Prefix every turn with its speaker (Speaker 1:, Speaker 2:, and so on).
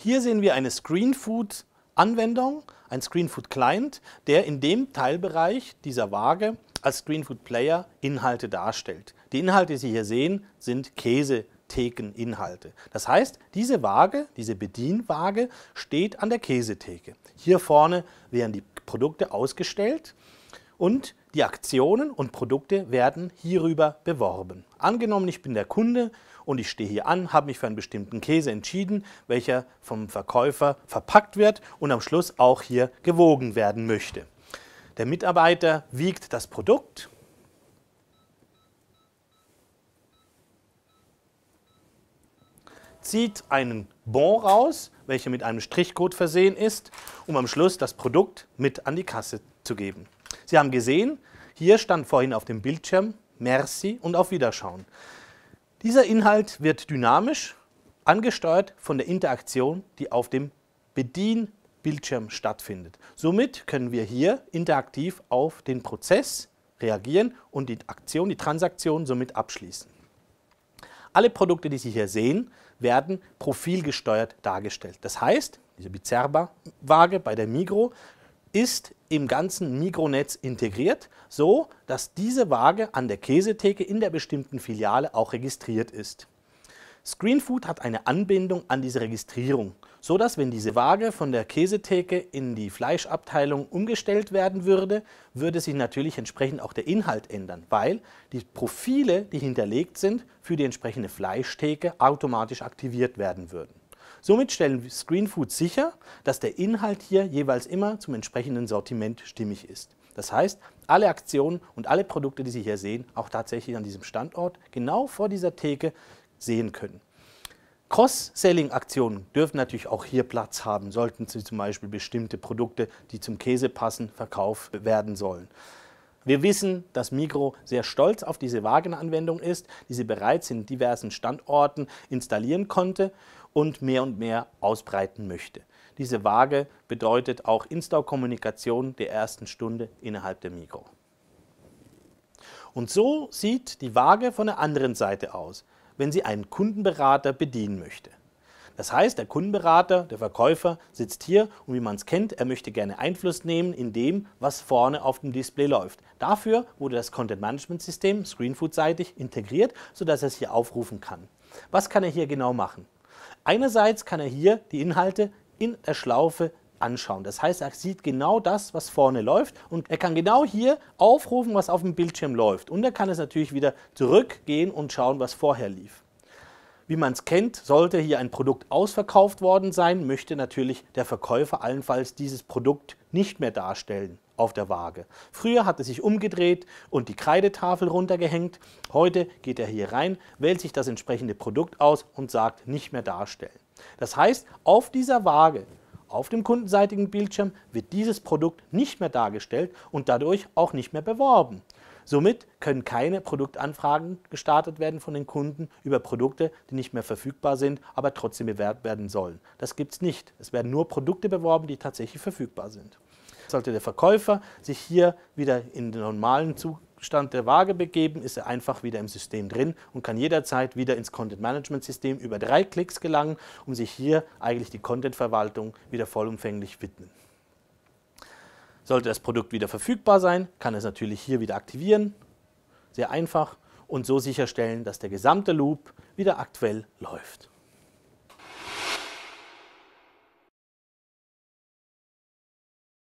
Speaker 1: Hier sehen wir eine ScreenFood-Anwendung, ein ScreenFood-Client, der in dem Teilbereich dieser Waage als ScreenFood-Player Inhalte darstellt. Die Inhalte, die Sie hier sehen, sind Käsethekeninhalte. Das heißt, diese Waage, diese Bedienwaage, steht an der Käsetheke. Hier vorne werden die Produkte ausgestellt und die Aktionen und Produkte werden hierüber beworben. Angenommen, ich bin der Kunde und ich stehe hier an, habe mich für einen bestimmten Käse entschieden, welcher vom Verkäufer verpackt wird und am Schluss auch hier gewogen werden möchte. Der Mitarbeiter wiegt das Produkt, zieht einen Bon raus, welcher mit einem Strichcode versehen ist, um am Schluss das Produkt mit an die Kasse zu geben. Sie haben gesehen, hier stand vorhin auf dem Bildschirm Merci und auf Wiederschauen. Dieser Inhalt wird dynamisch angesteuert von der Interaktion, die auf dem Bedienbildschirm stattfindet. Somit können wir hier interaktiv auf den Prozess reagieren und die Aktion, die Transaktion somit abschließen. Alle Produkte, die Sie hier sehen, werden profilgesteuert dargestellt. Das heißt, diese Bizerba-Waage bei der Migros ist im ganzen Migros-Netz integriert, so dass diese Waage an der Käsetheke in der bestimmten Filiale auch registriert ist. ScreenFood hat eine Anbindung an diese Registrierung, so dass, wenn diese Waage von der Käsetheke in die Fleischabteilung umgestellt werden würde, würde sich natürlich entsprechend auch der Inhalt ändern, weil die Profile, die hinterlegt sind, für die entsprechende Fleischtheke automatisch aktiviert werden würden. Somit stellen ScreenFood sicher, dass der Inhalt hier jeweils immer zum entsprechenden Sortiment stimmig ist. Das heißt, alle Aktionen und alle Produkte, die Sie hier sehen, auch tatsächlich an diesem Standort, genau vor dieser Theke sehen können. Cross-Selling-Aktionen dürfen natürlich auch hier Platz haben, sollten Sie zum Beispiel bestimmte Produkte, die zum Käse passen, verkauft werden sollen. Wir wissen, dass Migros sehr stolz auf diese Wagenanwendung ist, die sie bereits in diversen Standorten installieren konnte und mehr ausbreiten möchte. Diese Waage bedeutet auch In-Store-Kommunikation der ersten Stunde innerhalb der Migros. Und so sieht die Waage von der anderen Seite aus, wenn sie einen Kundenberater bedienen möchte. Das heißt, der Kundenberater, der Verkäufer, sitzt hier und wie man es kennt, er möchte gerne Einfluss nehmen in dem, was vorne auf dem Display läuft. Dafür wurde das Content-Management-System ScreenFood-seitig integriert, sodass er es hier aufrufen kann. Was kann er hier genau machen? Einerseits kann er hier die Inhalte in der Schlaufe anschauen. Das heißt, er sieht genau das, was vorne läuft und er kann genau hier aufrufen, was auf dem Bildschirm läuft. Und er kann es natürlich wieder zurückgehen und schauen, was vorher lief. Wie man es kennt, sollte hier ein Produkt ausverkauft worden sein, möchte natürlich der Verkäufer allenfalls dieses Produkt nicht mehr darstellen auf der Waage. Früher hat er sich umgedreht und die Kreidetafel runtergehängt. Heute geht er hier rein, wählt sich das entsprechende Produkt aus und sagt nicht mehr darstellen. Das heißt, auf dieser Waage, auf dem kundenseitigen Bildschirm wird dieses Produkt nicht mehr dargestellt und dadurch auch nicht mehr beworben. Somit können keine Produktanfragen gestartet werden von den Kunden über Produkte, die nicht mehr verfügbar sind, aber trotzdem bewerbt werden sollen. Das gibt es nicht. Es werden nur Produkte beworben, die tatsächlich verfügbar sind. Sollte der Verkäufer sich hier wieder in den normalen Zustand der Waage begeben, ist er einfach wieder im System drin und kann jederzeit wieder ins Content-Management-System über 3 Klicks gelangen, um sich hier eigentlich die Content-Verwaltung wieder vollumfänglich widmen. Sollte das Produkt wieder verfügbar sein, kann es natürlich hier wieder aktivieren, sehr einfach, und so sicherstellen, dass der gesamte Loop wieder aktuell läuft.